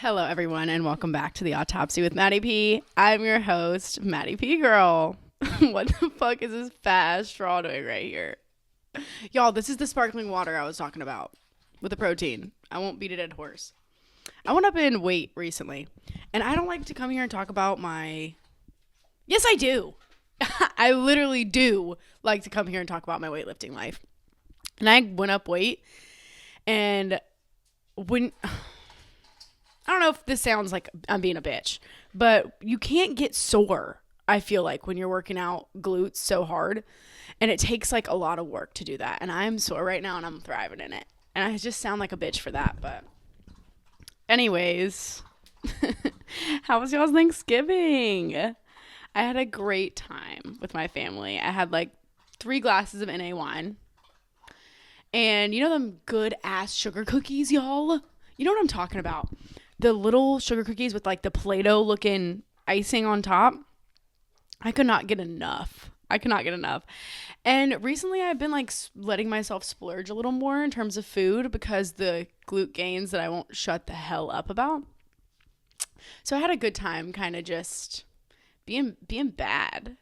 Hello, everyone, and welcome back to the Autopsy with Maddee P. I'm your host, Maddee P. Girl. What the fuck is this fat straw doing right here? Y'all, this is the sparkling water I was talking about with the protein. I won't beat a dead horse. I went up in weight recently, and I don't like to come here and talk about my... Yes, I do. I literally do like to come here and talk about my weightlifting life. And I went up weight, and when... I don't know if this sounds like I'm being a bitch, but you can't get sore, I feel like, when you're working out glutes so hard. And it takes like a lot of work to do that. And I'm sore right now and I'm thriving in it. And I just sound like a bitch for that. But anyways, how was y'all's Thanksgiving? I had a great time with my family. I had like 3 glasses of NA wine. And you know them good ass sugar cookies, y'all? You know what I'm talking about? The little sugar cookies with like the Play-Doh looking icing on top. I could not get enough. And recently I've been like letting myself splurge a little more in terms of food because the glute gains that I won't shut the hell up about. So I had a good time kind of just being bad.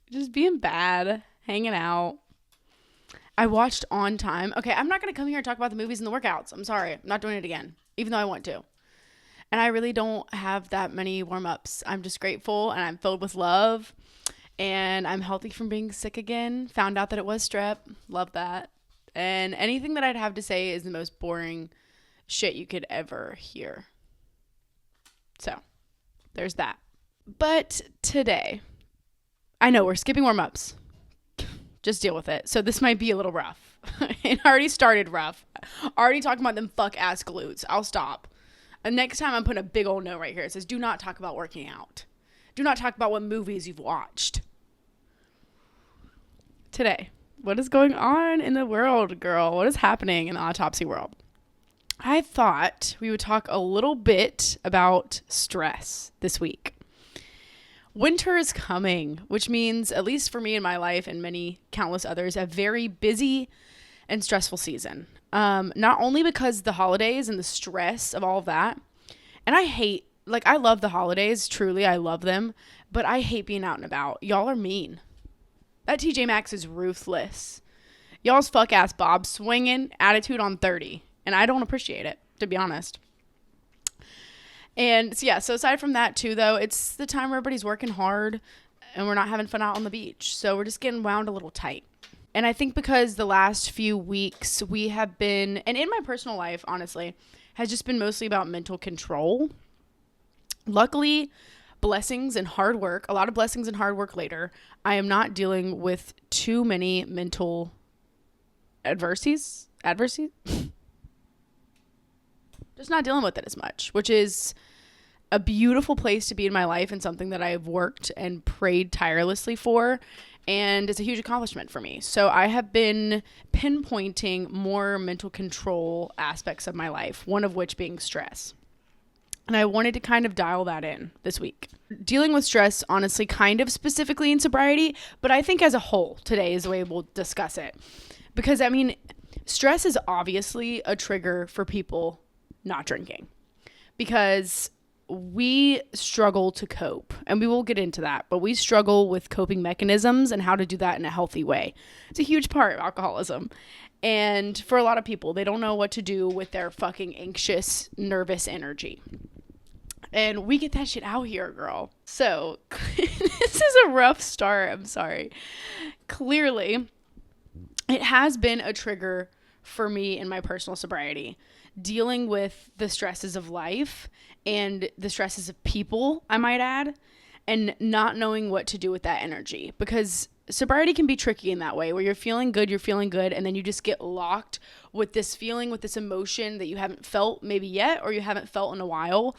Just being bad, hanging out. I watched On Time. Okay, I'm not going to come here and talk about the movies and the workouts. I'm sorry. I'm not doing it again, even though I want to. And I really don't have that many warm-ups. I'm just grateful and I'm filled with love. And I'm healthy from being sick again. Found out that it was strep. Love that. And anything that I'd have to say is the most boring shit you could ever hear. So, there's that. But today, I know we're skipping warm-ups. Just deal with it. So this might be a little rough. It already started rough. Already talking about them fuck-ass glutes. I'll stop. And next time I'm putting a big old note right here. It says, do not talk about working out. Do not talk about what movies you've watched. Today, what is going on in the world, girl? What is happening in the autopsy world? I thought we would talk a little bit about stress this week. Winter is coming, which means, at least for me in my life and many countless others, a very busy and stressful season. Not only because the holidays and the stress of all of that, and I love the holidays, truly, I love them, but I hate being out and about. Y'all are mean. That TJ Maxx is ruthless. Y'all's fuck-ass Bob swinging attitude on 30, and I don't appreciate it, to be honest. And so aside from that too, though, it's the time where everybody's working hard and we're not having fun out on the beach. So we're just getting wound a little tight. And I think because the last few weeks we have been, and in my personal life, honestly, has just been mostly about mental control. Luckily, a lot of blessings and hard work later, I am not dealing with too many mental adversities. Just not dealing with it as much, which is a beautiful place to be in my life and something that I've worked and prayed tirelessly for. And it's a huge accomplishment for me. So I have been pinpointing more mental control aspects of my life, one of which being stress. And I wanted to kind of dial that in this week. Dealing with stress, honestly, kind of specifically in sobriety, but I think as a whole, today is the way we'll discuss it. Because, stress is obviously a trigger for people not drinking. Because we struggle to cope, and we will get into that, but we struggle with coping mechanisms and how to do that in a healthy way. It's a huge part of alcoholism. And for a lot of people, they don't know what to do with their fucking anxious, nervous energy. And we get that shit out here, girl. So, this is a rough start. I'm sorry. Clearly, it has been a trigger for me in my personal sobriety. Dealing with the stresses of life and the stresses of people, I might add, and not knowing what to do with that energy. Because sobriety can be tricky in that way, where you're feeling good, and then you just get locked with this feeling, with this emotion that you haven't felt maybe yet, or you haven't felt in a while,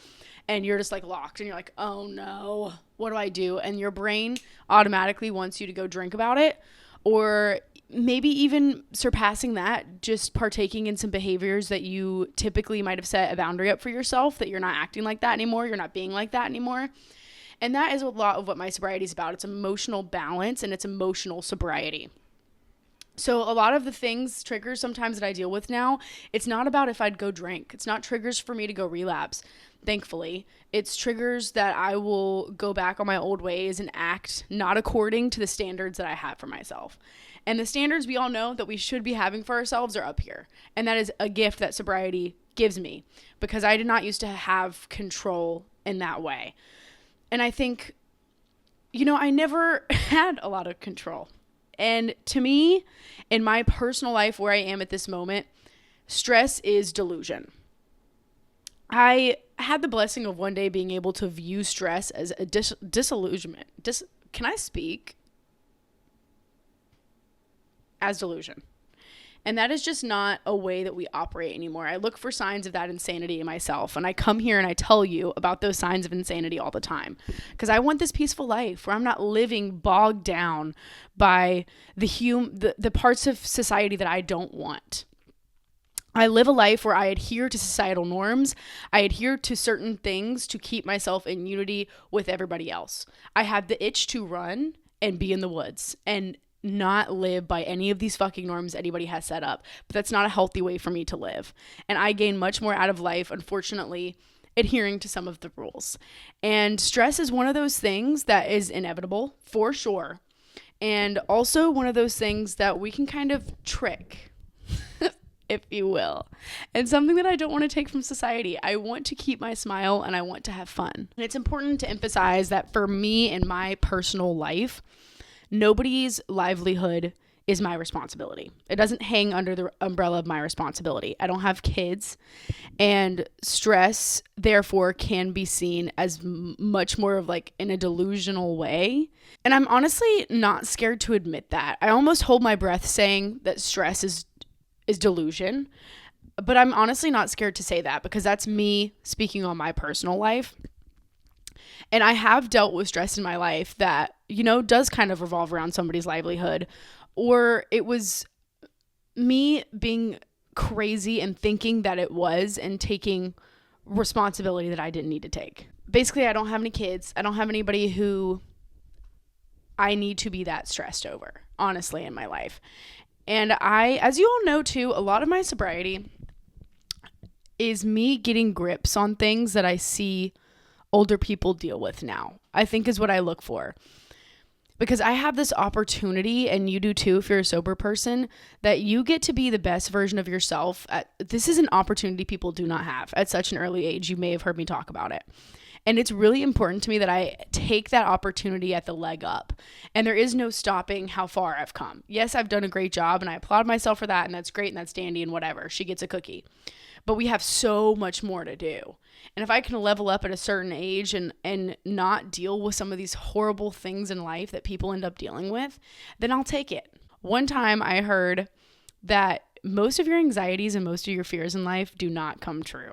and you're just like locked, and you're like, oh no, what do I do? And your brain automatically wants you to go drink about it, or maybe even surpassing that, just partaking in some behaviors that you typically might have set a boundary up for yourself, that you're not acting like that anymore, you're not being like that anymore. And that is a lot of what my sobriety is about. It's emotional balance and it's emotional sobriety. So a lot of the triggers sometimes that I deal with now, it's not about if I'd go drink. It's not triggers for me to go relapse, thankfully. It's triggers that I will go back on my old ways and act not according to the standards that I have for myself. And the standards we all know that we should be having for ourselves are up here. And that is a gift that sobriety gives me because I did not used to have control in that way. And I think, I never had a lot of control. And to me, in my personal life where I am at this moment, stress is delusion. I had the blessing of one day being able to view stress as a disillusionment. Can I speak? As delusion. And that is just not a way that we operate anymore. I look for signs of that insanity in myself. And I come here and I tell you about those signs of insanity all the time. Because I want this peaceful life where I'm not living bogged down by the parts of society that I don't want. I live a life where I adhere to societal norms. I adhere to certain things to keep myself in unity with everybody else. I have the itch to run and be in the woods and not live by any of these fucking norms anybody has set up. But that's not a healthy way for me to live. And I gain much more out of life, unfortunately, adhering to some of the rules. And stress is one of those things that is inevitable, for sure. And also one of those things that we can kind of trick, if you will. And something that I don't want to take from society. I want to keep my smile and I want to have fun. And it's important to emphasize that for me in my personal life, nobody's livelihood is my responsibility. It doesn't hang under the umbrella of my responsibility. I don't have kids, and stress, therefore, can be seen as much more of like in a delusional way. And I'm honestly not scared to admit that. I almost hold my breath saying that stress is delusion, but I'm honestly not scared to say that because that's me speaking on my personal life. And I have dealt with stress in my life that, does kind of revolve around somebody's livelihood, or it was me being crazy and thinking that it was and taking responsibility that I didn't need to take. Basically, I don't have any kids. I don't have anybody who I need to be that stressed over, honestly, in my life. And as you all know too, a lot of my sobriety is me getting grips on things that I see older people deal with now, I think is what I look for. Because I have this opportunity, and you do too if you're a sober person, that you get to be the best version of yourself. This is an opportunity people do not have at such an early age. You may have heard me talk about it. And it's really important to me that I take that opportunity at the leg up. And there is no stopping how far I've come. Yes, I've done a great job, and I applaud myself for that, and that's great, and that's dandy, and whatever. She gets a cookie. But we have so much more to do. And if I can level up at a certain age and not deal with some of these horrible things in life that people end up dealing with, then I'll take it. One time I heard that most of your anxieties and most of your fears in life do not come true.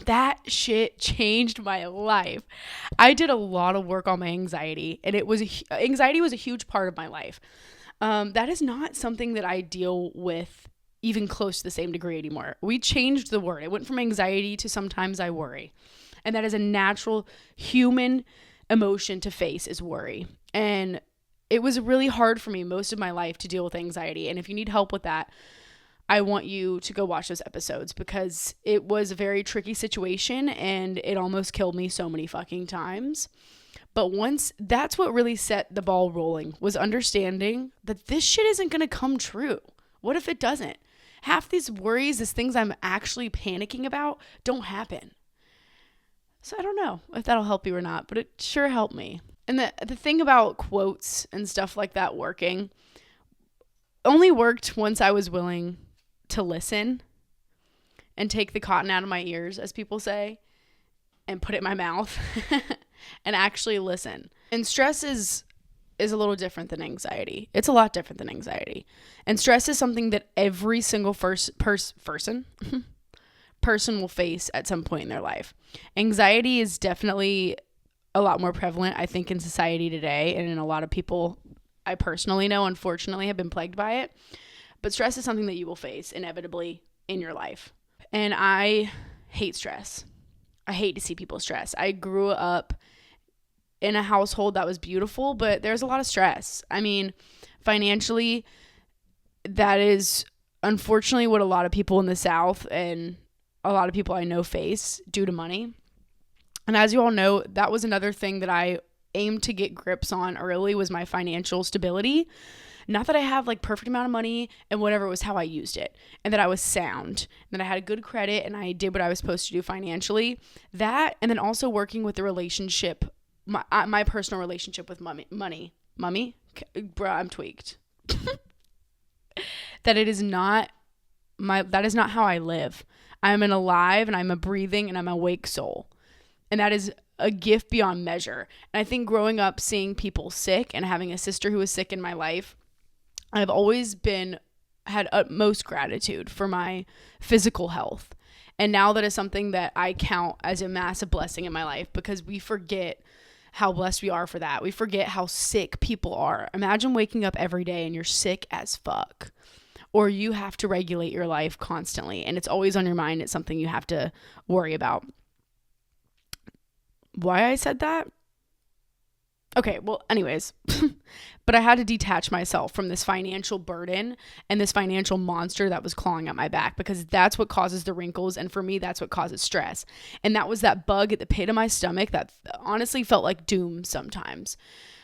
That shit changed my life. I did a lot of work on my anxiety, and anxiety was a huge part of my life. That is not something that I deal with even close to the same degree anymore. We changed the word. It went from anxiety to sometimes I worry. And that is a natural human emotion to face, is worry. And it was really hard for me most of my life to deal with anxiety. And if you need help with that, I want you to go watch those episodes because it was a very tricky situation and it almost killed me so many fucking times. But that's what really set the ball rolling, was understanding that this shit isn't going to come true. What if it doesn't? Half these worries, these things I'm actually panicking about, don't happen. So I don't know if that'll help you or not, but it sure helped me. And the thing about quotes and stuff like that working only worked once I was willing to listen and take the cotton out of my ears, as people say, and put it in my mouth and actually listen. And stress is a little different than anxiety. It's a lot different than anxiety. And stress is something that every single person will face at some point in their life. Anxiety is definitely a lot more prevalent, I think, in society today, and in a lot of people I personally know, unfortunately, have been plagued by it. But stress is something that you will face inevitably in your life. And I hate stress. I hate to see people stress. I grew up in a household that was beautiful, but there's a lot of stress. I mean, financially, that is unfortunately what a lot of people in the South and a lot of people I know face due to money. And as you all know, that was another thing that I aimed to get grips on early, was my financial stability. Not that I have like perfect amount of money and whatever, it was how I used it, and that I was sound, and that I had a good credit and I did what I was supposed to do financially. That, and then also working with the relationship, my personal relationship with money. Bruh, I'm tweaked. That is not how I live. I'm an alive and I'm a breathing and I'm a awake soul. And that is a gift beyond measure. And I think growing up seeing people sick and having a sister who was sick in my life, I've always had utmost gratitude for my physical health. And now that is something that I count as a massive blessing in my life, because we forget how blessed we are for that. We forget how sick people are. Imagine waking up every day and you're sick as fuck. Or you have to regulate your life constantly and it's always on your mind. It's something you have to worry about. Why I said that? Okay, well, anyways, but I had to detach myself from this financial burden and this financial monster that was clawing at my back, because that's what causes the wrinkles. And for me, that's what causes stress. And that was that bug at the pit of my stomach that honestly felt like doom sometimes,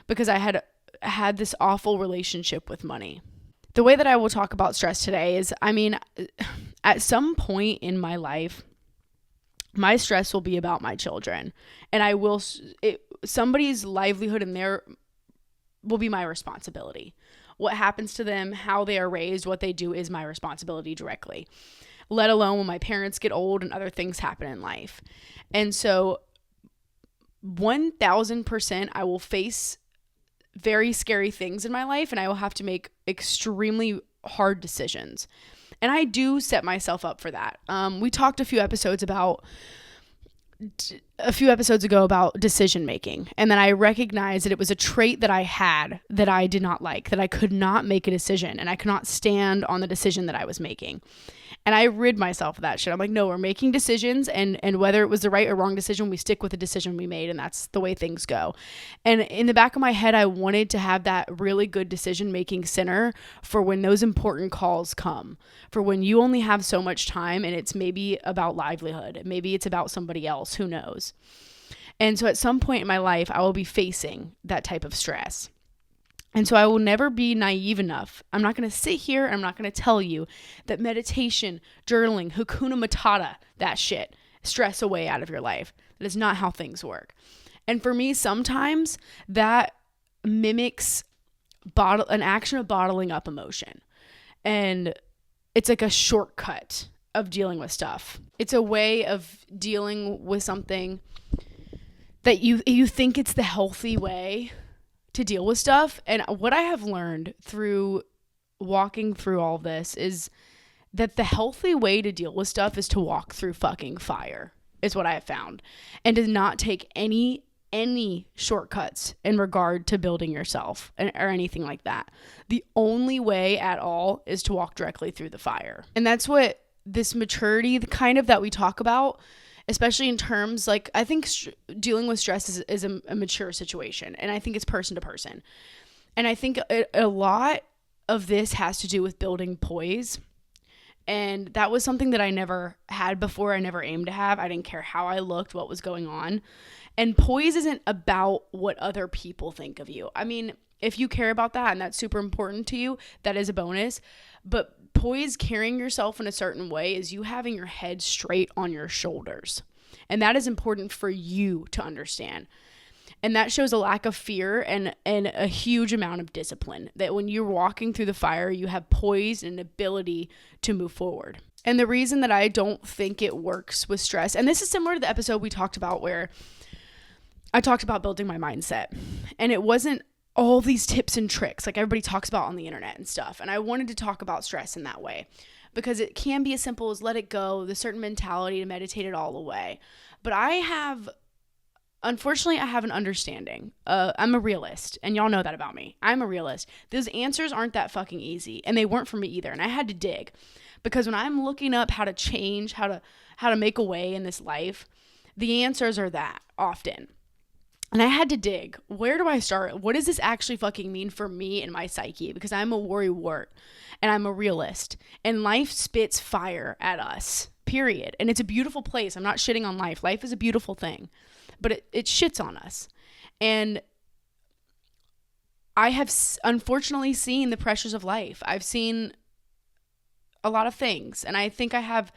because I had this awful relationship with money. The way that I will talk about stress today is, at some point in my life, my stress will be about my children, and somebody's livelihood and their will be my responsibility. What happens to them, how they are raised, what they do is my responsibility directly, let alone when my parents get old and other things happen in life. And so 1000% I will face very scary things in my life, and I will have to make extremely hard decisions. And I do set myself up for that. We talked a few episodes ago about decision making. And then I recognized that it was a trait that I had that I did not like, that I could not make a decision and I could not stand on the decision that I was making. And I rid myself of that shit. I'm like, no, we're making decisions, and whether it was the right or wrong decision, we stick with the decision we made, and that's the way things go. And in the back of my head, I wanted to have that really good decision-making center for when those important calls come, for when you only have so much time and it's maybe about livelihood, maybe it's about somebody else, who knows. And so at some point in my life, I will be facing that type of stress. And so I will never be naive enough. I'm not going to sit here and I'm not going to tell you that meditation, journaling, Hakuna Matata, that shit, stress away out of your life. That is not how things work. And for me, sometimes that mimics an action of bottling up emotion. And it's like a shortcut of dealing with stuff. It's a way of dealing with something that you think it's the healthy way to deal with stuff. And what I have learned through walking through all this is that the healthy way to deal with stuff is to walk through fucking fire, is what I have found, and to not take any shortcuts in regard to building yourself or anything like that. The only way at all is to walk directly through the fire. And that's what this maturity, the kind of that we talk about, especially in terms, like, I think dealing with stress is a mature situation. And I think it's person to person. And I think a lot of this has to do with building poise. And that was something that I never had before. I never aimed to have. I didn't care how I looked, what was going on. And poise isn't about what other people think of you. I mean, if you care about that and that's super important to you, that is a bonus. But poise, carrying yourself in a certain way, is you having your head straight on your shoulders. And that is important for you to understand. And that shows a lack of fear and a huge amount of discipline. That when you're walking through the fire, you have poise and ability to move forward. And the reason that I don't think it works with stress, and this is similar to the episode we talked about where I talked about building my mindset. And it wasn't all these tips and tricks like everybody talks about on the internet and stuff. And I wanted to talk about stress in that way because it can be as simple as let it go, the certain mentality to meditate it all away. But unfortunately, I have an understanding. I'm a realist, and y'all know that about me. I'm a realist. Those answers aren't that fucking easy, and they weren't for me either. And I had to dig, because when I'm looking up how to change, how to make a way in this life, the answers are that often. And I had to dig. Where do I start? What does this actually fucking mean for me and my psyche? Because I'm a worrywart and I'm a realist. And life spits fire at us, period. And it's a beautiful place. I'm not shitting on life. Life is a beautiful thing. But it shits on us. And I have unfortunately seen the pressures of life. I've seen a lot of things. And I think I have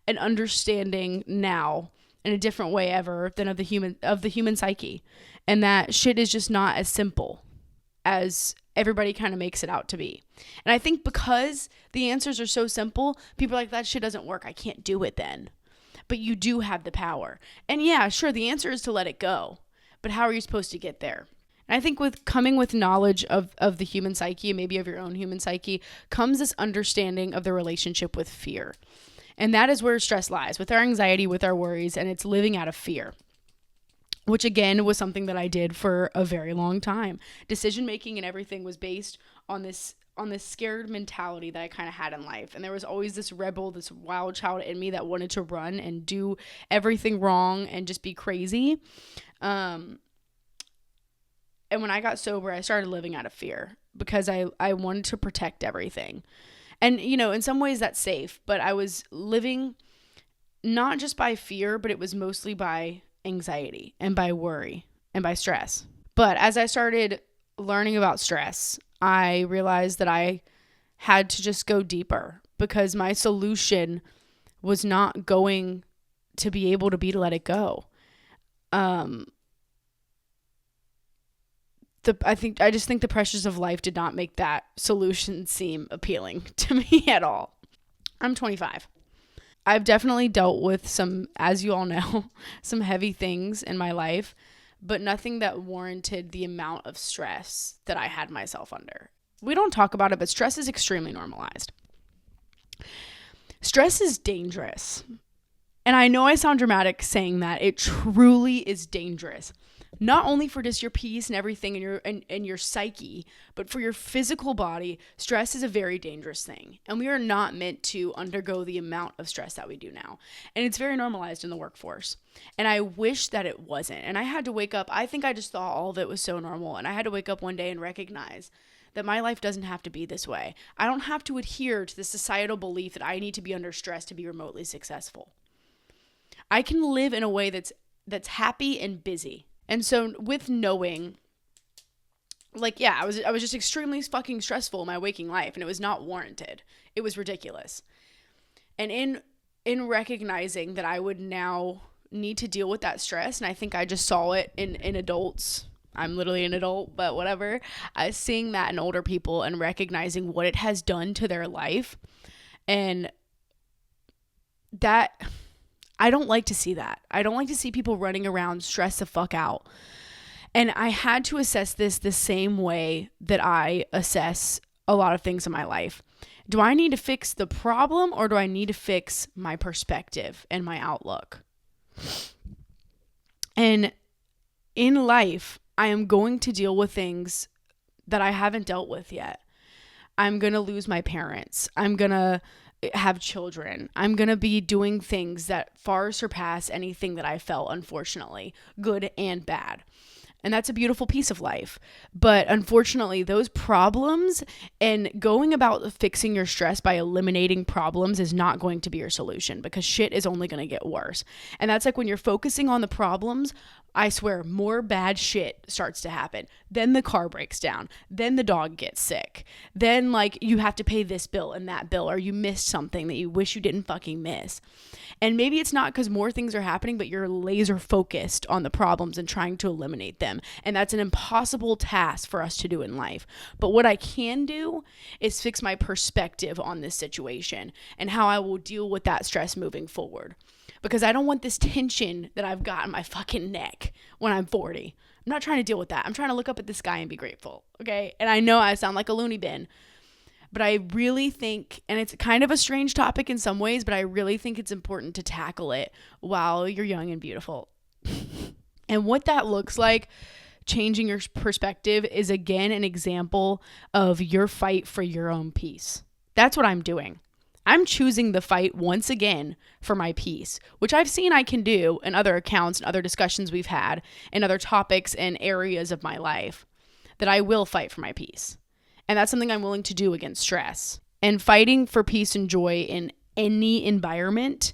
an understanding now in a different way ever than of the human psyche, and that shit is just not as simple as everybody kind of makes it out to be. And I think because the answers are so simple, people are like, that shit doesn't work, I can't do it then. But you do have the power. And yeah, sure, the answer is to let it go, but how are you supposed to get there? And I think with coming with knowledge of the human psyche, maybe of your own human psyche, comes this understanding of the relationship with fear. And that is where stress lies, with our anxiety, with our worries, and it's living out of fear, which again was something that I did for a very long time. Decision making and everything was based on this scared mentality that I kind of had in life. And there was always this rebel, this wild child in me that wanted to run and do everything wrong and just be crazy. And when I got sober, I started living out of fear because I wanted to protect everything. And, you know, in some ways that's safe, but I was living not just by fear, but it was mostly by anxiety and by worry and by stress. But as I started learning about stress, I realized that I had to just go deeper because my solution was not going to be able to be to let it go. I just think the pressures of life did not make that solution seem appealing to me at all. I'm 25. I've definitely dealt with some, as you all know, some heavy things in my life, but nothing that warranted the amount of stress that I had myself under. We don't talk about it, but stress is extremely normalized. Stress is dangerous. And I know I sound dramatic saying that. It truly is dangerous. Not only for just your peace and everything and your psyche, but for your physical body. Stress is a very dangerous thing. And we are not meant to undergo the amount of stress that we do now. And it's very normalized in the workforce. And I wish that it wasn't. And I had to wake up. I think I just thought all of it was so normal. And I had to wake up one day and recognize that my life doesn't have to be this way. I don't have to adhere to the societal belief that I need to be under stress to be remotely successful. I can live in a way that's happy and busy. And so with knowing, like, yeah, I was just extremely fucking stressful in my waking life, and it was not warranted. It was ridiculous. And in recognizing that I would now need to deal with that stress, and I think I just saw it in adults. I'm literally an adult, but whatever. I was seeing that in older people and recognizing what it has done to their life. And that, I don't like to see that. I don't like to see people running around stressed the fuck out. And I had to assess this the same way that I assess a lot of things in my life. Do I need to fix the problem, or do I need to fix my perspective and my outlook? And in life, I am going to deal with things that I haven't dealt with yet. I'm going to lose my parents. I'm going to have children. I'm going to be doing things that far surpass anything that I felt, unfortunately, good and bad. And that's a beautiful piece of life. But unfortunately, those problems and going about fixing your stress by eliminating problems is not going to be your solution, because shit is only going to get worse. And that's like when you're focusing on the problems, I swear, more bad shit starts to happen. Then the car breaks down. Then the dog gets sick. Then, like, you have to pay this bill and that bill, or you missed something that you wish you didn't fucking miss. And maybe it's not because more things are happening, but you're laser focused on the problems and trying to eliminate them. And that's an impossible task for us to do in life. But what I can do is fix my perspective on this situation and how I will deal with that stress moving forward. Because I don't want this tension that I've got in my fucking neck when I'm 40. I'm not trying to deal with that. I'm trying to look up at the sky and be grateful, okay? And I know I sound like a loony bin, but I really think, and it's kind of a strange topic in some ways, but I really think it's important to tackle it while you're young and beautiful. And what that looks like, changing your perspective, is again an example of your fight for your own peace. That's what I'm doing. I'm choosing the fight once again for my peace, which I've seen I can do in other accounts and other discussions we've had in other topics and areas of my life, that I will fight for my peace. And that's something I'm willing to do against stress. And fighting for peace and joy in any environment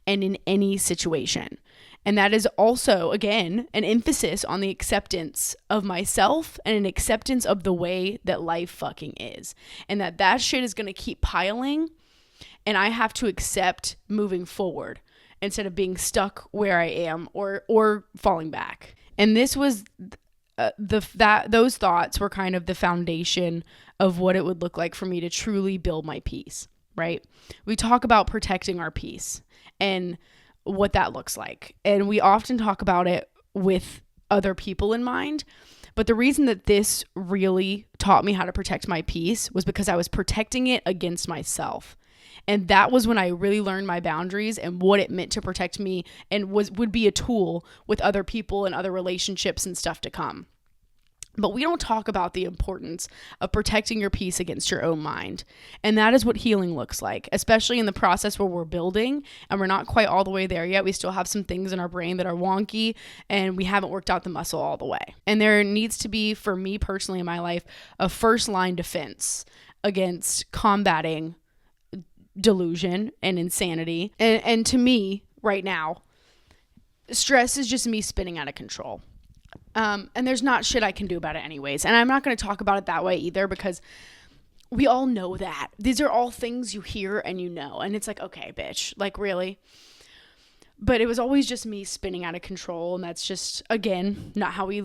and in any situation. And that is also, again, an emphasis on the acceptance of myself and an acceptance of the way that life fucking is. And that shit is going to keep piling, and I have to accept moving forward instead of being stuck where I am or falling back. And this was those thoughts were kind of the foundation of what it would look like for me to truly build my peace, right? We talk about protecting our peace and what that looks like. And we often talk about it with other people in mind. But the reason that this really taught me how to protect my peace was because I was protecting it against myself. And that was when I really learned my boundaries and what it meant to protect me, and would be a tool with other people and other relationships and stuff to come. But we don't talk about the importance of protecting your peace against your own mind. And that is what healing looks like, especially in the process where we're building and we're not quite all the way there yet. We still have some things in our brain that are wonky and we haven't worked out the muscle all the way. And there needs to be, for me personally in my life, a first line defense against combating delusion and insanity. And to me right now, stress is just me spinning out of control. And there's not shit I can do about it anyways. And I'm not going to talk about it that way either, because we all know that. These are all things you hear and you know. And it's like, okay, bitch, like really? But it was always just me spinning out of control. And that's just, again, not how we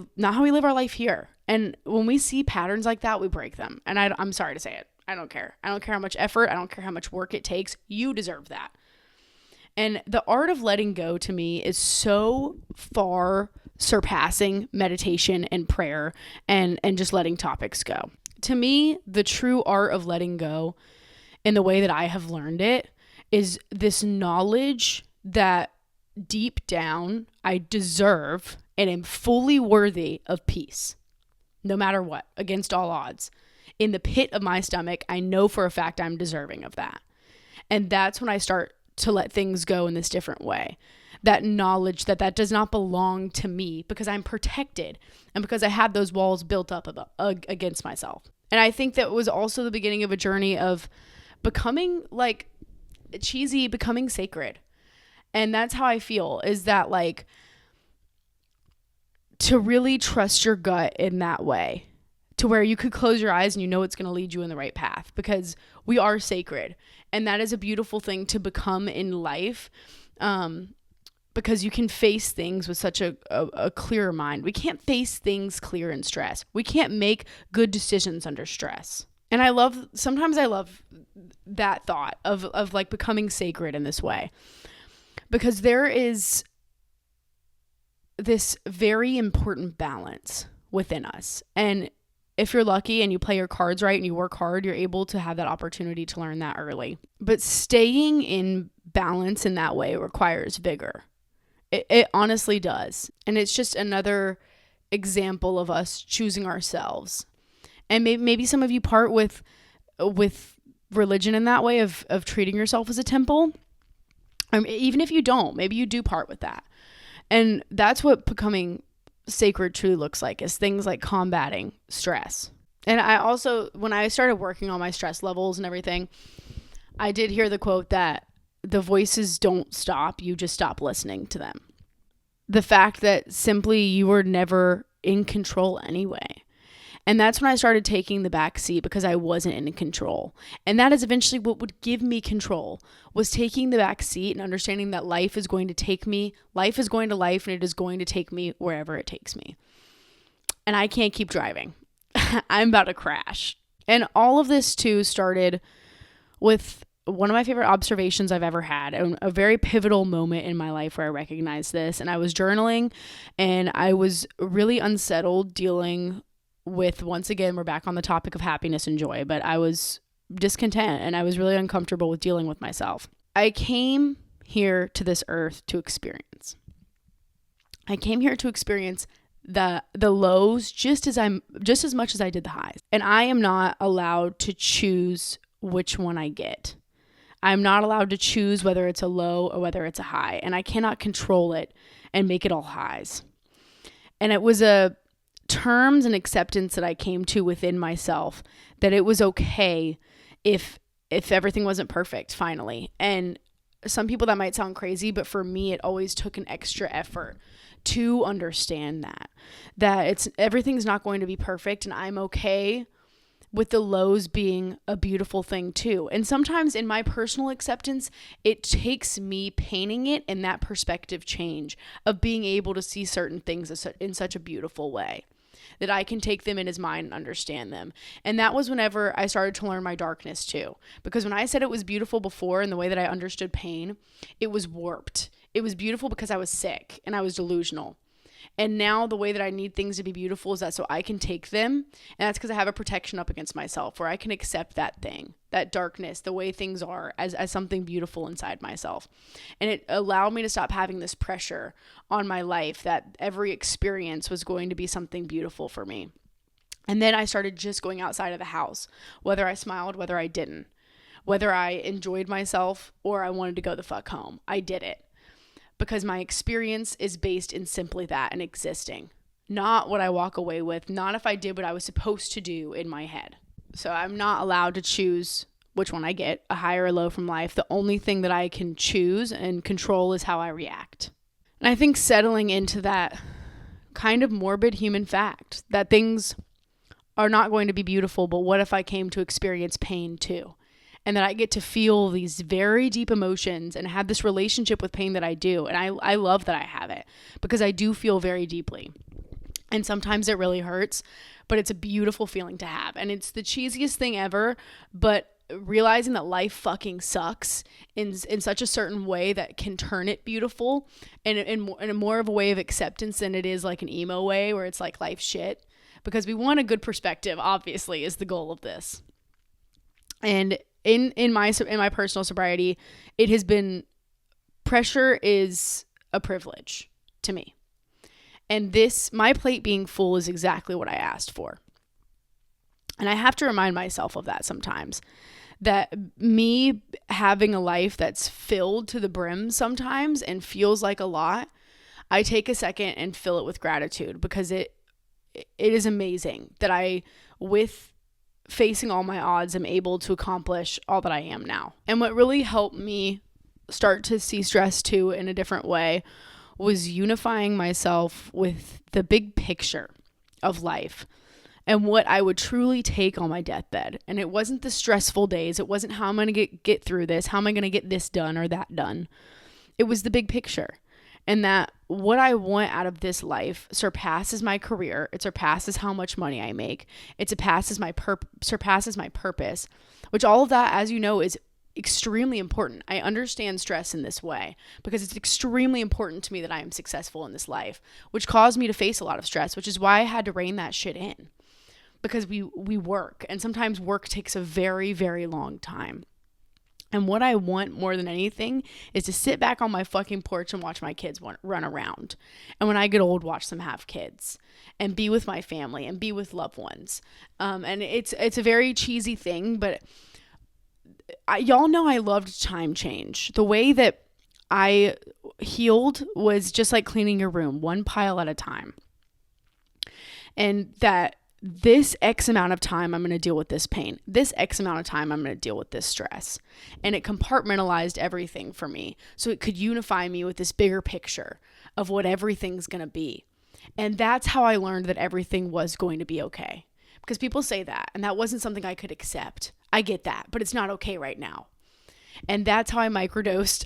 live our life here. And when we see patterns like that, we break them. And I'm sorry to say it. I don't care. I don't care how much effort. I don't care how much work it takes. You deserve that. And the art of letting go to me is so far surpassing meditation and prayer and just letting topics go. To me, the true art of letting go, in the way that I have learned it, is this knowledge that deep down I deserve and am fully worthy of peace, no matter what, against all odds. In the pit of my stomach, I know for a fact I'm deserving of that. And that's when I start to let things go in this different way. That knowledge that does not belong to me, because I'm protected and because I had those walls built up against myself. And I think that was also the beginning of a journey of becoming, like, cheesy, becoming sacred. And that's how I feel, is that, like, to really trust your gut in that way, to where you could close your eyes and you know it's going to lead you in the right path, because we are sacred. And that is a beautiful thing to become in life, because you can face things with such a clearer mind. We can't face things clear in stress. We can't make good decisions under stress. And sometimes I love that thought of like becoming sacred in this way, because there is this very important balance within us. And if you're lucky and you play your cards right and you work hard, you're able to have that opportunity to learn that early. But staying in balance in that way requires vigor. It honestly does. And it's just another example of us choosing ourselves. And maybe some of you part with religion in that way of treating yourself as a temple. Even if you don't, maybe you do part with that. And that's what becoming sacred truly looks like, is things like combating stress. And I also, when I started working on my stress levels and everything, I did hear the quote that the voices don't stop, you just stop listening to them. The fact that simply you were never in control anyway. And that's when I started taking the back seat, because I wasn't in control. And that is eventually what would give me control, was taking the back seat and understanding that life is going to take me. Life is going to life, and it is going to take me wherever it takes me. And I can't keep driving. I'm about to crash. And all of this too started with one of my favorite observations I've ever had, and a very pivotal moment in my life where I recognized this. And I was journaling, and I was really unsettled dealing with, once again, we're back on the topic of happiness and joy, but I was discontent and I was really uncomfortable with dealing with myself. I came here to this earth to experience. I came here to experience the lows just as much as I did the highs. And I am not allowed to choose which one I get. I'm not allowed to choose whether it's a low or whether it's a high, and I cannot control it and make it all highs. And it was a terms and acceptance that I came to within myself, that it was okay if everything wasn't perfect finally. And some people that might sound crazy, but for me, it always took an extra effort to understand that everything's not going to be perfect, and I'm okay with the lows being a beautiful thing too. And sometimes in my personal acceptance, it takes me painting it in that perspective change of being able to see certain things in such a beautiful way that I can take them in as mine and understand them. And that was whenever I started to learn my darkness too. Because when I said it was beautiful before, in the way that I understood pain, it was warped. It was beautiful because I was sick and I was delusional. And now the way that I need things to be beautiful is that so I can take them. And that's because I have a protection up against myself where I can accept that thing, that darkness, the way things are as something beautiful inside myself. And it allowed me to stop having this pressure on my life that every experience was going to be something beautiful for me. And then I started just going outside of the house, whether I smiled, whether I didn't, whether I enjoyed myself or I wanted to go the fuck home. I did it. Because my experience is based in simply that and existing, not what I walk away with, not if I did what I was supposed to do in my head. So I'm not allowed to choose which one I get, a high or a low from life. The only thing that I can choose and control is how I react. And I think settling into that kind of morbid human fact that things are not going to be beautiful, but what if I came to experience pain too? And that I get to feel these very deep emotions and have this relationship with pain that I do. And I love that I have it because I do feel very deeply. And sometimes it really hurts, but it's a beautiful feeling to have. And it's the cheesiest thing ever, but realizing that life fucking sucks in such a certain way that can turn it beautiful and in a more of a way of acceptance than it is like an emo way where it's like life shit. Because we want a good perspective, obviously, is the goal of this. And in my personal sobriety, it has been, pressure is a privilege to me. And my plate being full is exactly what I asked for. And I have to remind myself of that sometimes, that me having a life that's filled to the brim sometimes and feels like a lot, I take a second and fill it with gratitude because it is amazing that I, with facing all my odds, I'm able to accomplish all that I am now. And what really helped me start to see stress too in a different way was unifying myself with the big picture of life and what I would truly take on my deathbed. And it wasn't the stressful days. It wasn't how am I going to get through this? How am I going to get this done or that done? It was the big picture. And that what I want out of this life surpasses my career. It surpasses how much money I make. It surpasses my purpose, which all of that, as you know, is extremely important. I understand stress in this way because it's extremely important to me that I am successful in this life, which caused me to face a lot of stress, which is why I had to rein that shit in because we work, and sometimes work takes a very, very long time. And what I want more than anything is to sit back on my fucking porch and watch my kids run around. And when I get old, watch them have kids and be with my family and be with loved ones. And it's a very cheesy thing, but y'all know I loved time change. The way that I healed was just like cleaning your room, one pile at a time. And that this X amount of time, I'm going to deal with this pain. This X amount of time, I'm going to deal with this stress. And it compartmentalized everything for me. So it could unify me with this bigger picture of what everything's going to be. And that's how I learned that everything was going to be okay. Because people say that, and that wasn't something I could accept. I get that, but it's not okay right now. And that's how I microdosed,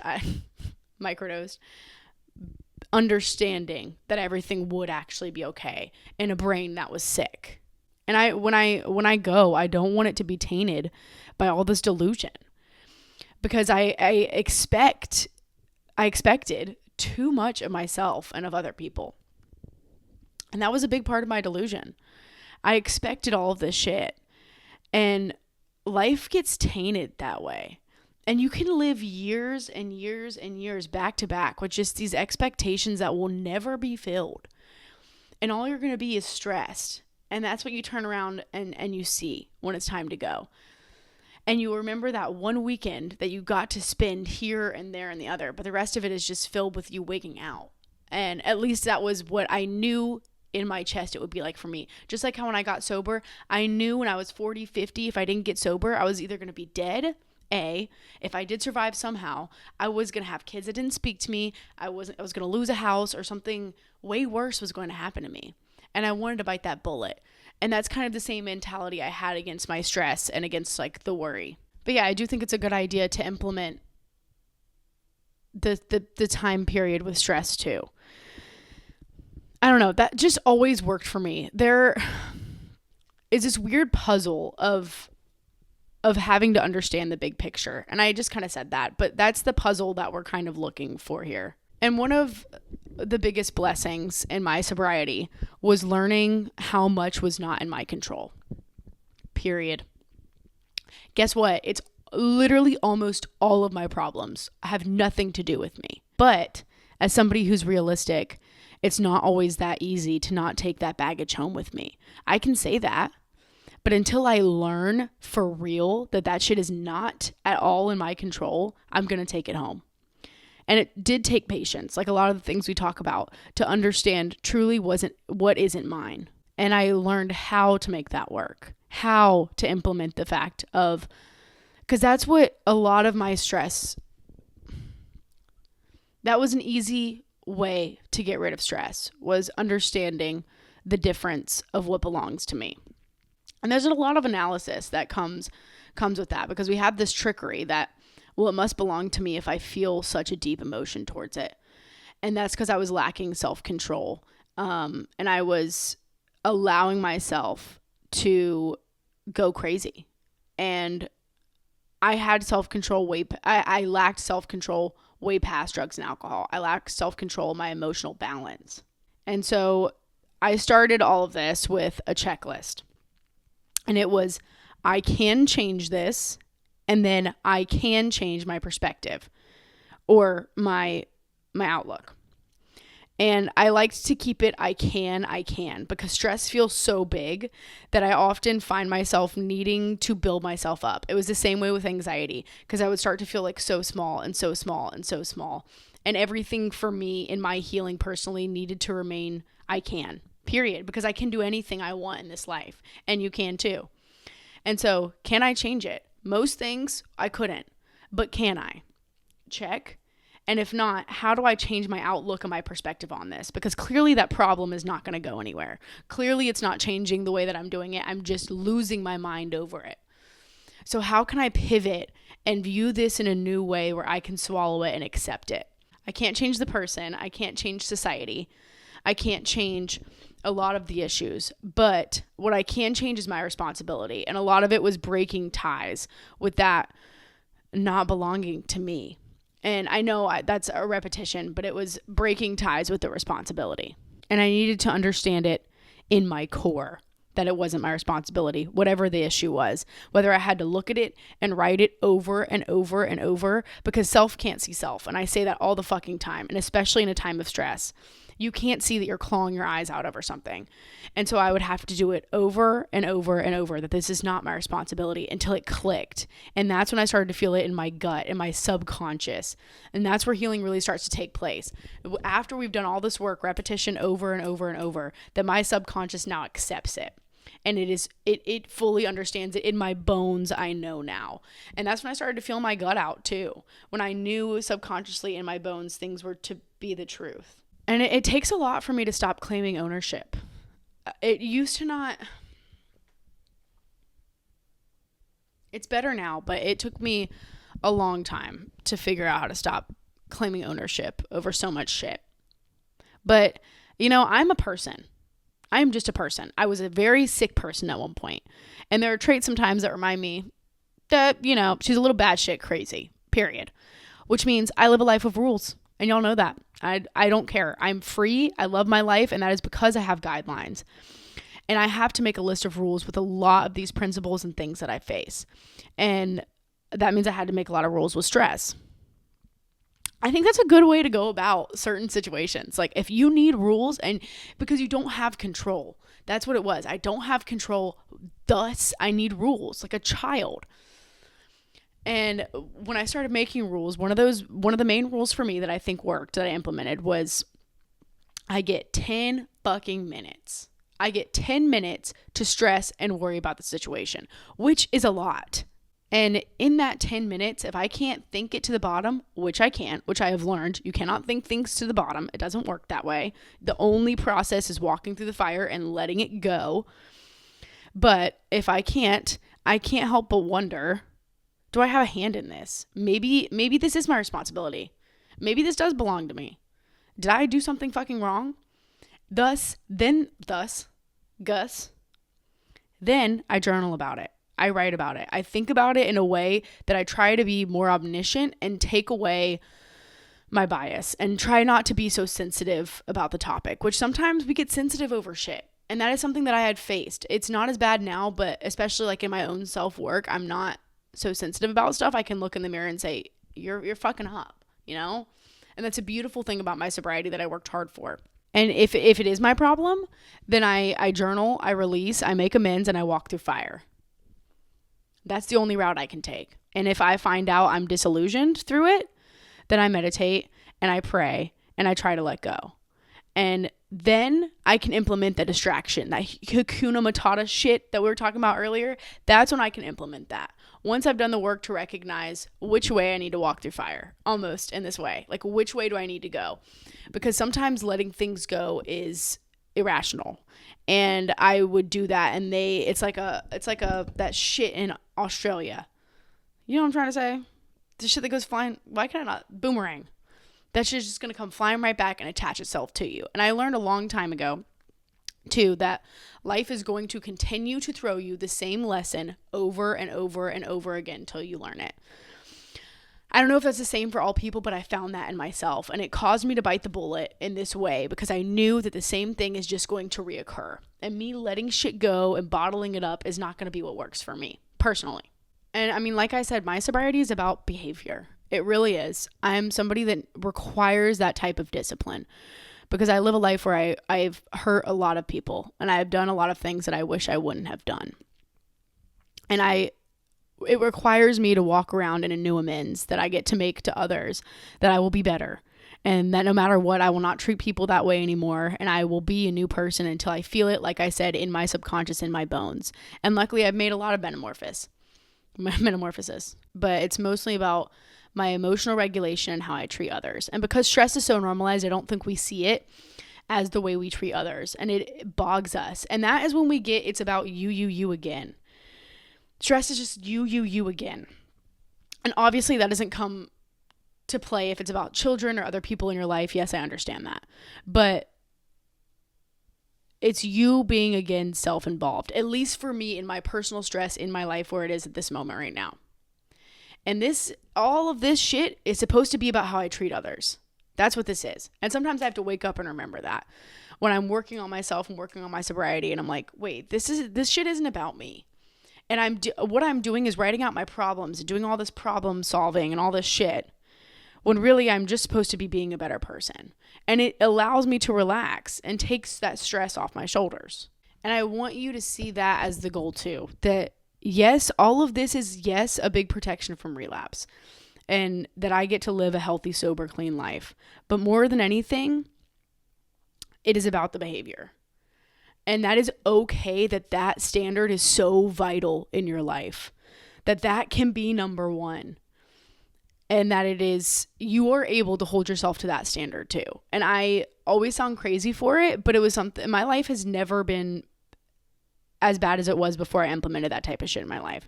understanding that everything would actually be okay in a brain that was sick. And when I go, I don't want it to be tainted by all this delusion, because I expected too much of myself and of other people. And that was a big part of my delusion. I expected all of this shit, and life gets tainted that way. And you can live years and years and years back to back with just these expectations that will never be filled. And all you're going to be is stressed. And that's what you turn around and you see when it's time to go. And you remember that one weekend that you got to spend here and there and the other, but the rest of it is just filled with you wigging out. And at least that was what I knew in my chest it would be like for me. Just like how when I got sober, I knew when I was 40, 50, if I didn't get sober, I was either going to be dead. If I did survive somehow, I was going to have kids that didn't speak to me. I was going to lose a house, or something way worse was going to happen to me. And I wanted to bite that bullet. And that's kind of the same mentality I had against my stress and against like the worry. But yeah, I do think it's a good idea to implement the time period with stress too. I don't know, that just always worked for me. There is this weird puzzle of having to understand the big picture. And I just kind of said that, but that's the puzzle that we're kind of looking for here. And one of the biggest blessings in my sobriety was learning how much was not in my control. Period. Guess what? It's literally almost all of my problems have nothing to do with me. But as somebody who's realistic, it's not always that easy to not take that baggage home with me. I can say that, but until I learn for real that shit is not at all in my control, I'm going to take it home. And it did take patience, like a lot of the things we talk about, to understand truly what isn't mine. And I learned how to make that work, how to implement the fact of, because that's what a lot of my stress, that was an easy way to get rid of stress, was understanding the difference of what belongs to me. And there's a lot of analysis that comes with that, because we have this trickery that, well, it must belong to me if I feel such a deep emotion towards it. And that's because I was lacking self-control. And I was allowing myself to go crazy. And I had self-control I lacked self-control way past drugs and alcohol. I lacked self-control, my emotional balance. And so I started all of this with a checklist. And it was, I can change this, and then I can change my perspective or my outlook. And I liked to keep it I can, because stress feels so big that I often find myself needing to build myself up. It was the same way with anxiety, because I would start to feel like so small and so small and so small. And everything for me in my healing personally needed to remain I can, period, because I can do anything I want in this life, and you can too. And so, can I change it? Most things I couldn't, but can I? Check. And if not, how do I change my outlook and my perspective on this? Because clearly that problem is not going to go anywhere. Clearly it's not changing the way that I'm doing it. I'm just losing my mind over it. So how can I pivot and view this in a new way where I can swallow it and accept it? I can't change the person. I can't change society. I can't change a lot of the issues, but what I can change is my responsibility. And a lot of it was breaking ties with that not belonging to me. And I know that's a repetition, but it was breaking ties with the responsibility. And I needed to understand it in my core, that it wasn't my responsibility, whatever the issue was, whether I had to look at it and write it over and over and over, because self can't see self. And I say that all the fucking time, and especially in a time of stress. You can't see that you're clawing your eyes out over something. And so I would have to do it over and over and over, that this is not my responsibility, until it clicked. And that's when I started to feel it in my gut, in my subconscious. And that's where healing really starts to take place. After we've done all this work, repetition over and over and over, that my subconscious now accepts it. And it fully understands it in my bones. I know now. And that's when I started to feel my gut out too. When I knew subconsciously in my bones, things were to be the truth. And it takes a lot for me to stop claiming ownership. It used to not. It's better now, but it took me a long time to figure out how to stop claiming ownership over so much shit. But, I'm a person. I'm just a person. I was a very sick person at one point. And there are traits sometimes that remind me that, she's a little batshit crazy, period. Which means I live a life of rules. And y'all know that. I don't care. I'm free. I love my life. And that is because I have guidelines. And I have to make a list of rules with a lot of these principles and things that I face. And that means I had to make a lot of rules with stress. I think that's a good way to go about certain situations. Like if you need rules, and because you don't have control, that's what it was. I don't have control. Thus, I need rules like a child. And when I started making rules, one of the main rules for me that I think worked, that I implemented, was I get 10 fucking minutes. I get 10 minutes to stress and worry about the situation, which is a lot. And in that 10 minutes, if I can't think it to the bottom, which I can't, which I have learned, you cannot think things to the bottom. It doesn't work that way. The only process is walking through the fire and letting it go. But if I can't help but wonder, do I have a hand in this? Maybe this is my responsibility. Maybe this does belong to me. Did I do something fucking wrong? Thus, then I journal about it. I write about it. I think about it in a way that I try to be more omniscient and take away my bias and try not to be so sensitive about the topic, which sometimes we get sensitive over shit. And that is something that I had faced. It's not as bad now, but especially like in my own self-work, I'm not so sensitive about stuff. I can look in the mirror and say, you're fucking up, you know? And that's a beautiful thing about my sobriety that I worked hard for. And if it is my problem, then I journal, I release, I make amends, and I walk through fire. That's the only route I can take. And if I find out I'm disillusioned through it, then I meditate and I pray and I try to let go. And then I can implement the distraction, that Hakuna Matata shit that we were talking about earlier. That's when I can implement that. Once I've done the work to recognize which way I need to walk through fire, almost in this way, like which way do I need to go? Because sometimes letting things go is irrational. And I would do that, and it's like that shit in Australia. You know what I'm trying to say? The shit that goes flying, why can I not? Boomerang. That shit's just going to come flying right back and attach itself to you. And I learned a long time ago, too, that life is going to continue to throw you the same lesson over and over and over again until you learn it. I don't know if that's the same for all people, but I found that in myself, and it caused me to bite the bullet in this way because I knew that the same thing is just going to reoccur, and me letting shit go and bottling it up is not going to be what works for me personally. And I mean, like I said, my sobriety is about behavior. It really is. I'm somebody that requires that type of discipline because I live a life where I've hurt a lot of people and I've done a lot of things that I wish I wouldn't have done. And it requires me to walk around in a new amends that I get to make to others, that I will be better, and that no matter what, I will not treat people that way anymore, and I will be a new person until I feel it, like I said, in my subconscious, in my bones. And luckily, I've made a lot of metamorphosis, but it's mostly about my emotional regulation and how I treat others. And because stress is so normalized, I don't think we see it as the way we treat others, and it bogs us. And that is when we get, it's about you again. Stress is just you again. And obviously that doesn't come to play if it's about children or other people in your life. Yes, I understand that. But it's you being, again, self-involved. At least for me in my personal stress in my life where it is at this moment right now. And all of this shit is supposed to be about how I treat others. That's what this is. And sometimes I have to wake up and remember that. When I'm working on myself and working on my sobriety and I'm like, wait, this shit isn't about me. And what I'm doing is writing out my problems and doing all this problem solving and all this shit, when really I'm just supposed to be being a better person. And it allows me to relax and takes that stress off my shoulders. And I want you to see that as the goal too. That yes, all of this is, yes, a big protection from relapse. And that I get to live a healthy, sober, clean life. But more than anything, it is about the behavior. And that is okay, that standard is so vital in your life, that can be number one, and that you are able to hold yourself to that standard too. And I always sound crazy for it, but it was something, my life has never been as bad as it was before I implemented that type of shit in my life.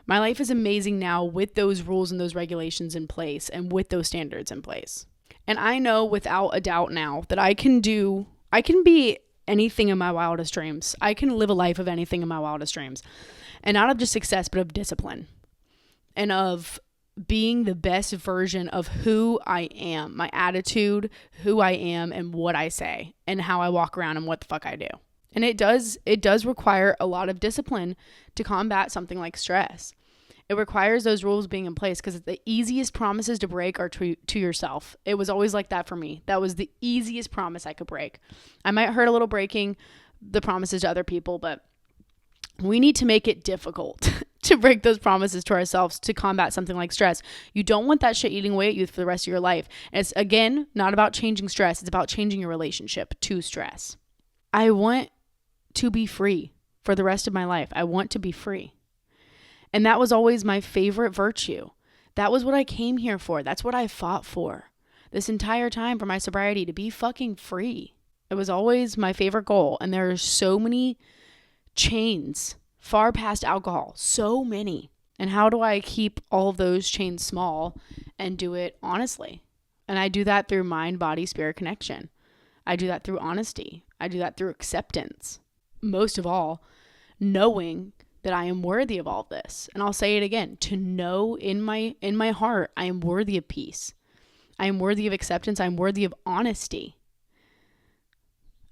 My life is amazing now with those rules and those regulations in place and with those standards in place. And I know without a doubt now that I can be anything in my wildest dreams. I can live a life of anything in my wildest dreams. And not of just success, but of discipline. And of being the best version of who I am. My attitude, who I am, and what I say. And how I walk around and what the fuck I do. And it does require a lot of discipline to combat something like stress. It requires those rules being in place because the easiest promises to break are to yourself. It was always like that for me. That was the easiest promise I could break. I might hurt a little breaking the promises to other people, but we need to make it difficult to break those promises to ourselves to combat something like stress. You don't want that shit eating away at you for the rest of your life. And it's, again, not about changing stress. It's about changing your relationship to stress. I want to be free for the rest of my life. I want to be free. And that was always my favorite virtue. That was what I came here for. That's what I fought for this entire time for my sobriety, to be fucking free. It was always my favorite goal. And there are so many chains far past alcohol, so many. And how do I keep all of those chains small and do it honestly? And I do that through mind, body, spirit connection. I do that through honesty. I do that through acceptance. Most of all, knowing that I am worthy of all this. And I'll say it again, to know in my heart, I am worthy of peace. I am worthy of acceptance. I'm worthy of honesty.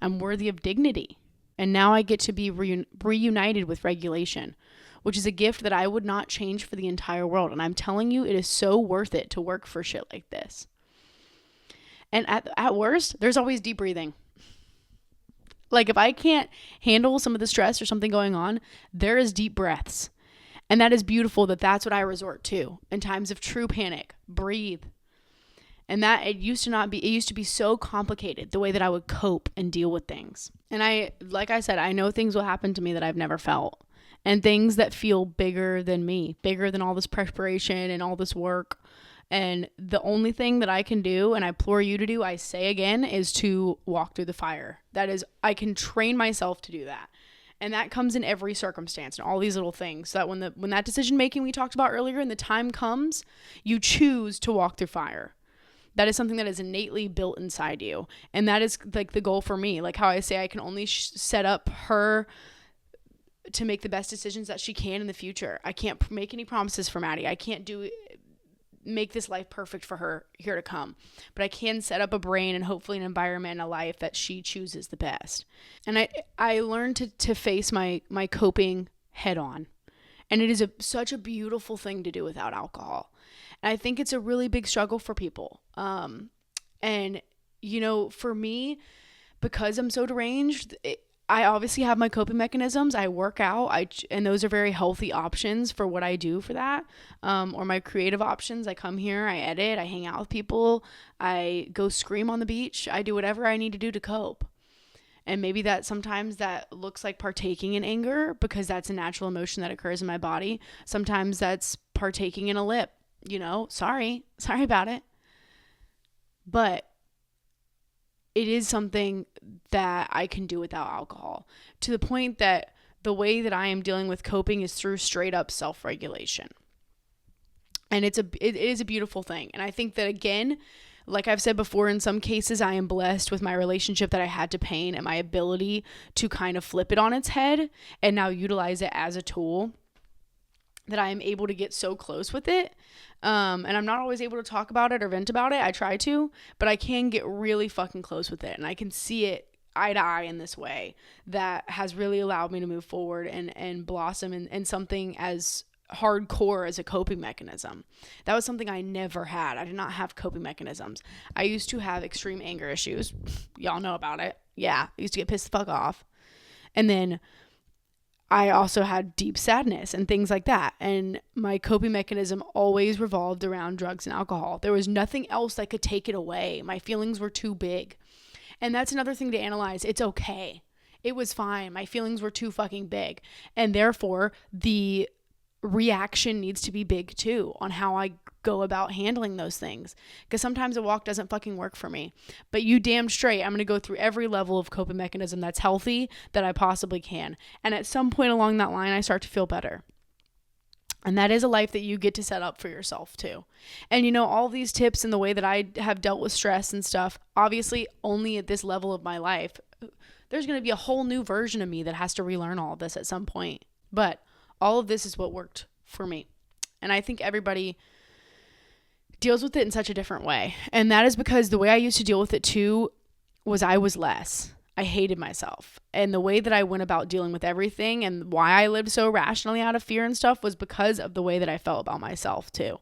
I'm worthy of dignity. And now I get to be reunited with regulation, which is a gift that I would not change for the entire world. And I'm telling you, it is so worth it to work for shit like this. And at worst, there's always deep breathing. Like, if I can't handle some of the stress or something going on, there is deep breaths. And that is beautiful that that's what I resort to in times of true panic. Breathe. And that it used to be so complicated, the way that I would cope and deal with things. And like I said, I know things will happen to me that I've never felt. And things that feel bigger than me, bigger than all this preparation and all this work. And the only thing that I can do, and I implore you to do, I say again, is to walk through the fire. That is, I can train myself to do that. And that comes in every circumstance and all these little things. So that when that decision making we talked about earlier and the time comes, you choose to walk through fire. That is something that is innately built inside you. And that is like the goal for me. Like how I say, I can only set up her to make the best decisions that she can in the future. I can't make any promises for Maddie. I can't make this life perfect for her here to come. But I can set up a brain and hopefully an environment and a life that she chooses the best. And I learned to face my coping head on. And it is such a beautiful thing to do without alcohol. And I think it's a really big struggle for people. And, you know, for me, because I'm so deranged, I obviously have my coping mechanisms. I work out, and those are very healthy options for what I do for that. Or my creative options. I come here, I edit, I hang out with people, I go scream on the beach. I do whatever I need to do to cope. And maybe that sometimes that looks like partaking in anger because that's a natural emotion that occurs in my body. Sometimes that's partaking in a lip, you know, sorry about it. But it is something that I can do without alcohol, to the point that the way that I am dealing with coping is through straight up self-regulation. And it is a beautiful thing. And I think that, again, like I've said before, in some cases I am blessed with my relationship that I had to pain and my ability to kind of flip it on its head and now utilize it as a tool, that I am able to get so close with it. And I'm not always able to talk about it or vent about it. I try to, but I can get really fucking close with it. And I can see it eye to eye in this way that has really allowed me to move forward and blossom in something as hardcore as a coping mechanism. That was something I never had. I did not have coping mechanisms. I used to have extreme anger issues. Y'all know about it. Yeah. I used to get pissed the fuck off. And then I also had deep sadness and things like that. And my coping mechanism always revolved around drugs and alcohol. There was nothing else that could take it away. My feelings were too big. And that's another thing to analyze. It's okay. It was fine. My feelings were too fucking big. And therefore, the reaction needs to be big too on how I go about handling those things, because sometimes a walk doesn't fucking work for me, but you damn straight I'm going to go through every level of coping mechanism that's healthy that I possibly can, and at some point along that line I start to feel better. And that is a life that you get to set up for yourself too. And you know, all these tips and the way that I have dealt with stress and stuff, obviously only at this level of my life. There's going to be a whole new version of me that has to relearn all of this at some point, but all of this is what worked for me. And I think everybody deals with it in such a different way. And that is because the way I used to deal with it too was I was less. I hated myself. And the way that I went about dealing with everything and why I lived so rationally out of fear and stuff was because of the way that I felt about myself too.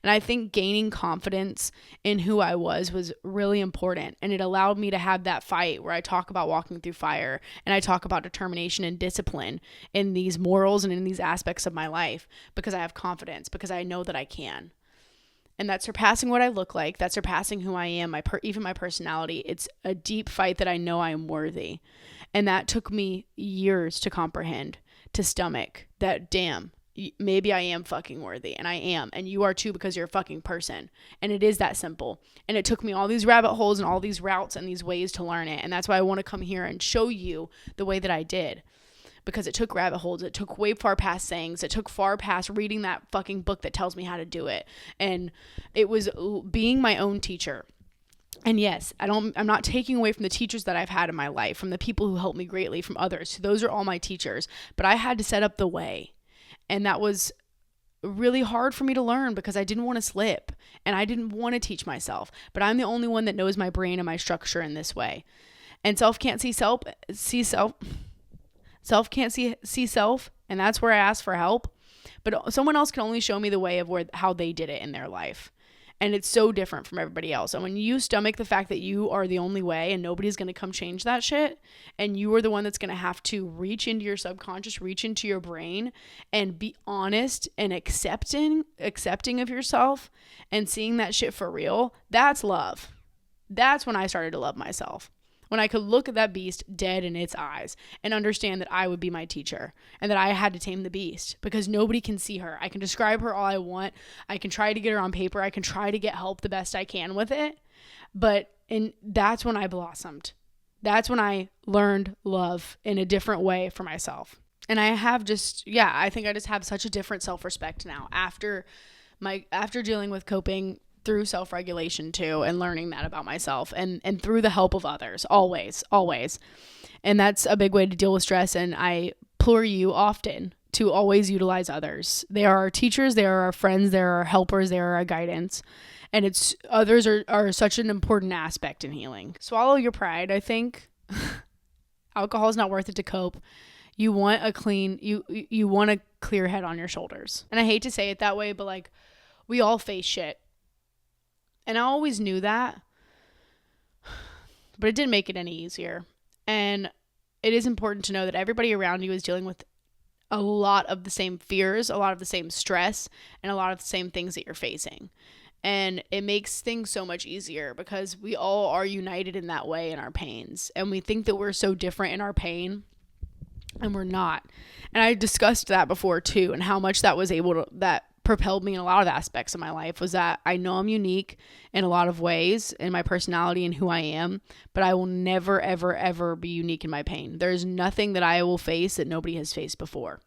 And I think gaining confidence in who I was really important. And it allowed me to have that fight where I talk about walking through fire and I talk about determination and discipline in these morals and in these aspects of my life because I have confidence, because I know that I can. And that's surpassing what I look like. That's surpassing who I am, even my personality. It's a deep fight that I know I am worthy. And that took me years to comprehend, to stomach that, damn, maybe I am fucking worthy. And I am. And you are too, because you're a fucking person. And it is that simple. And it took me all these rabbit holes and all these routes and these ways to learn it. And that's why I want to come here and show you the way that I did. Because it took rabbit holes. It took way far past sayings. It took far past reading that fucking book that tells me how to do it. And it was being my own teacher. And yes, I'm not taking away from the teachers that I've had in my life, from the people who helped me greatly, from others. So those are all my teachers. But I had to set up the way. And that was really hard for me to learn because I didn't want to slip. And I didn't want to teach myself. But I'm the only one that knows my brain and my structure in this way. And self can't see self. Self can't see self, and that's where I ask for help. But someone else can only show me the way of how they did it in their life. And it's so different from everybody else. And when you stomach the fact that you are the only way and nobody's going to come change that shit, and you are the one that's going to have to reach into your subconscious, reach into your brain, and be honest and accepting of yourself and seeing that shit for real, that's love. That's when I started to love myself. When I could look at that beast dead in its eyes and understand that I would be my teacher and that I had to tame the beast because nobody can see her. I can describe her all I want. I can try to get her on paper. I can try to get help the best I can with it. And that's when I blossomed. That's when I learned love in a different way for myself. And I have I think I just have such a different self-respect now after dealing with coping through self-regulation too, and learning that about myself and through the help of others, always. And that's a big way to deal with stress. And I implore you often to always utilize others. They are our teachers, they are our friends, they are our helpers, they are our guidance. And others are such an important aspect in healing. Swallow your pride, I think. Alcohol is not worth it to cope. You want you want a clear head on your shoulders. And I hate to say it that way, but like, we all face shit. And I always knew that, but it didn't make it any easier. And it is important to know that everybody around you is dealing with a lot of the same fears, a lot of the same stress, and a lot of the same things that you're facing. And it makes things so much easier because we all are united in that way in our pains. And we think that we're so different in our pain, and we're not. And I discussed that before too, and how much that propelled me in a lot of aspects of my life was that I know I'm unique in a lot of ways in my personality and who I am, but I will never, ever, ever be unique in my pain. There's nothing that I will face that nobody has faced before.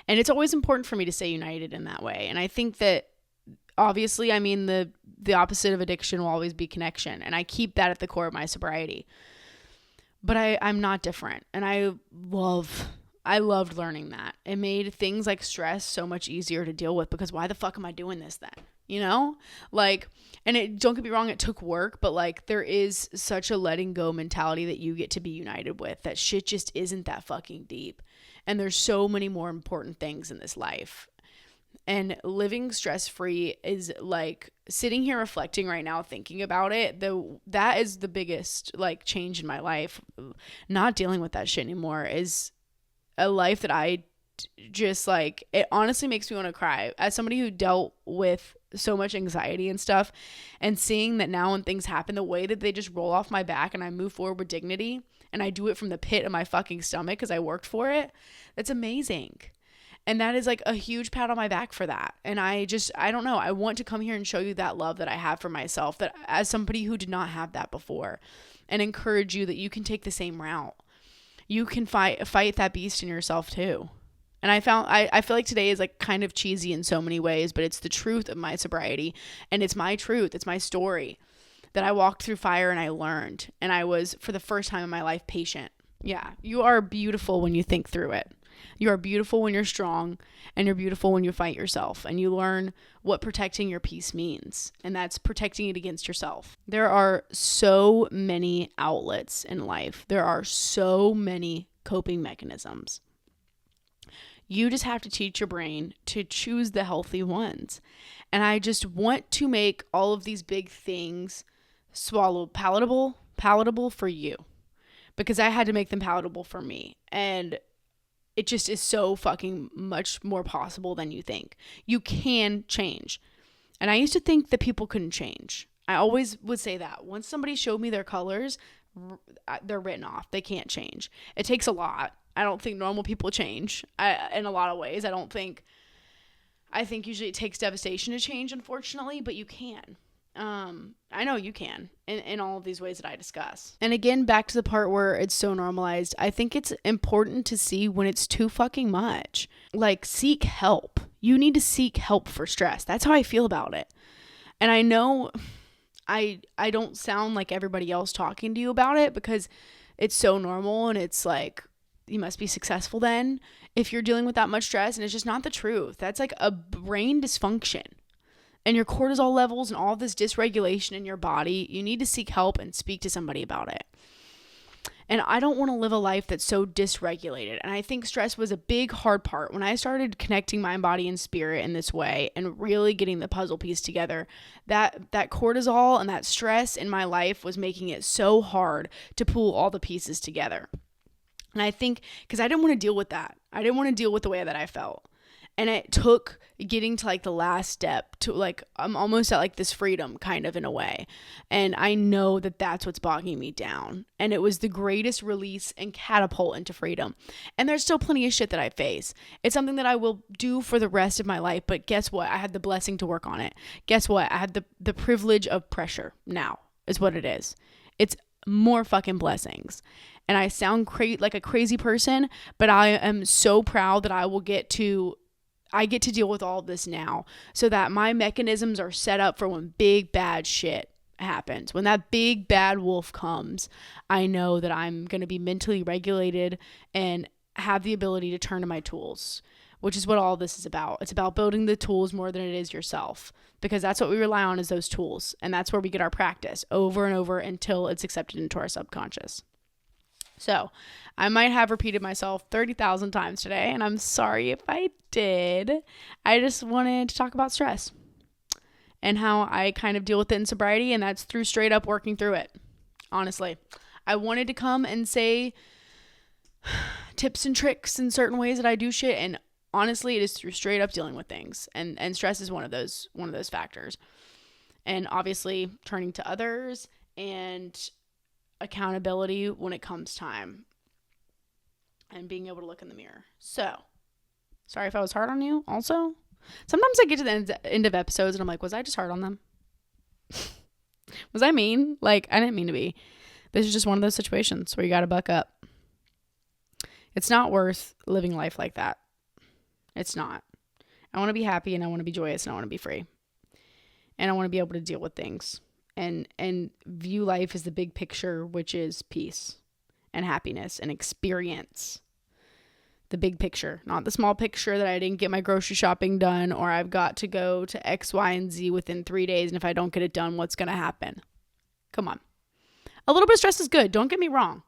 And it's always important for me to stay united in that way. And I think that obviously, I mean, the opposite of addiction will always be connection. And I keep that at the core of my sobriety. But I'm not different. And I loved learning that. It made things like stress so much easier to deal with because why the fuck am I doing this then? You know? Like, and don't get me wrong, it took work, but like there is such a letting go mentality that you get to be united with, that shit just isn't that fucking deep. And there's so many more important things in this life. And living stress-free is like sitting here reflecting right now, thinking about it. That is the biggest like change in my life. Not dealing with that shit anymore is a life that I just like, it honestly makes me want to cry as somebody who dealt with so much anxiety and stuff, and seeing that now when things happen, the way that they just roll off my back and I move forward with dignity and I do it from the pit of my fucking stomach because I worked for it. That's amazing. And that is like a huge pat on my back for that. And I don't know. I want to come here and show you that love that I have for myself, that as somebody who did not have that before, and encourage you that you can take the same route. You can fight that beast in yourself too. And I feel like today is like kind of cheesy in so many ways, but it's the truth of my sobriety, and it's my truth. It's my story that I walked through fire and I learned, and I was for the first time in my life patient. Yeah, you are beautiful when you think through it. You are beautiful when you're strong, and you're beautiful when you fight yourself, and you learn what protecting your peace means, and that's protecting it against yourself. There are so many outlets in life. There are so many coping mechanisms. You just have to teach your brain to choose the healthy ones. And I just want to make all of these big things palatable for you, because I had to make them palatable for me. And it just is so fucking much more possible than you think. You can change. And I used to think that people couldn't change. I always would say that. Once somebody showed me their colors, they're written off. They can't change. It takes a lot. I don't think normal people change in a lot of ways. I think usually it takes devastation to change, unfortunately, but you can. I know you can in all of these ways that I discuss. And again, back to the part where it's so normalized, I think it's important to see when it's too fucking much. Like, seek help. You need to seek help for stress. That's how I feel about it. And I know I don't sound like everybody else talking to you about it, because it's so normal, and it's like, you must be successful then if you're dealing with that much stress, and it's just not the truth. That's like a brain dysfunction. And your cortisol levels and all this dysregulation in your body, you need to seek help and speak to somebody about it. And I don't want to live a life that's so dysregulated. And I think stress was a big hard part. When I started connecting mind, body, and spirit in this way and really getting the puzzle piece together, that cortisol and that stress in my life was making it so hard to pull all the pieces together. And I think because I didn't want to deal with that. I didn't want to deal with the way that I felt. And it took getting to like the last step to like, I'm almost at like this freedom kind of in a way. And I know that that's what's bogging me down. And it was the greatest release and catapult into freedom. And there's still plenty of shit that I face. It's something that I will do for the rest of my life. But guess what? I had the blessing to work on it. Guess what? I had the privilege of pressure now is what it is. It's more fucking blessings. And I sound like a crazy person, but I am so proud that I get to deal with all of this now, so that my mechanisms are set up for when big bad shit happens. When that big bad wolf comes, I know that I'm going to be mentally regulated and have the ability to turn to my tools, which is what all this is about. It's about building the tools more than it is yourself, because that's what we rely on, is those tools. And that's where we get our practice over and over until it's accepted into our subconscious. So I might have repeated myself 30,000 times today, and I'm sorry if I did. I just wanted to talk about stress and how I kind of deal with it in sobriety, and that's through straight up working through it. Honestly, I wanted to come and say tips and tricks in certain ways that I do shit, and honestly, it is through straight up dealing with things, and stress is one of those factors. And obviously turning to others and accountability when it comes time, and being able to look in the mirror. So, sorry if I was hard on you also. Sometimes I get to the end of episodes and I'm like, was I just hard on them? Was I mean? Like, I didn't mean to be. This is just one of those situations where you gotta buck up. It's not worth living life like that. It's not. I want to be happy, and I want to be joyous, and I want to be free. And I want to be able to deal with things and view life as the big picture, which is peace and happiness and experience. The big picture, not the small picture that I didn't get my grocery shopping done, or I've got to go to X, Y, and Z within 3 days, and if I don't get it done, what's going to happen? Come on. A little bit of stress is good. Don't get me wrong.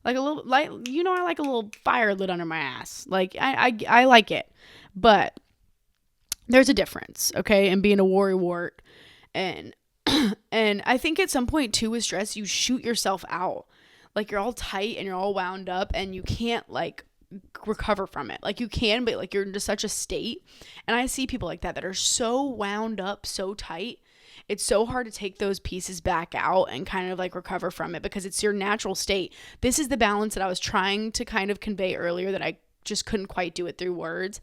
Like a little, like, you know, I like a little fire lit under my ass. Like I like it, but there's a difference, okay? And being a worrywart, and I think at some point too with stress, you shoot yourself out. Like, you're all tight and you're all wound up, and you can't like recover from it. Like, you can, but like, you're in just such a state. And I see people like that are so wound up, so tight. It's so hard to take those pieces back out and kind of like recover from it, because it's your natural state. This is the balance that I was trying to kind of convey earlier, that I just couldn't quite do it through words,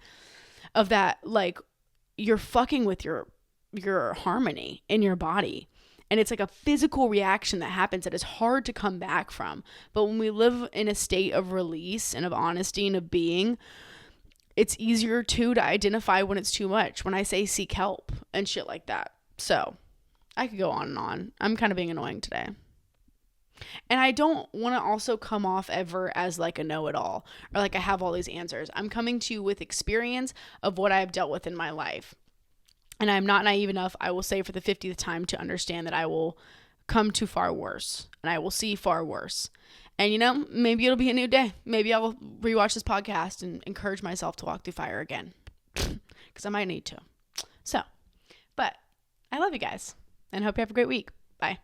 of that, like, you're fucking with your harmony in your body. And it's like a physical reaction that happens that is hard to come back from. But when we live in a state of release and of honesty and of being, it's easier to identify when it's too much. When I say seek help and shit like that. So I could go on and on. I'm kind of being annoying today. And I don't want to also come off ever as like a know-it-all or like I have all these answers. I'm coming to you with experience of what I've dealt with in my life. And I'm not naive enough, I will say for the 50th time, to understand that I will come to far worse and I will see far worse. And maybe it'll be a new day. Maybe I'll rewatch this podcast and encourage myself to walk through fire again because I might need to. So, but I love you guys and hope you have a great week. Bye.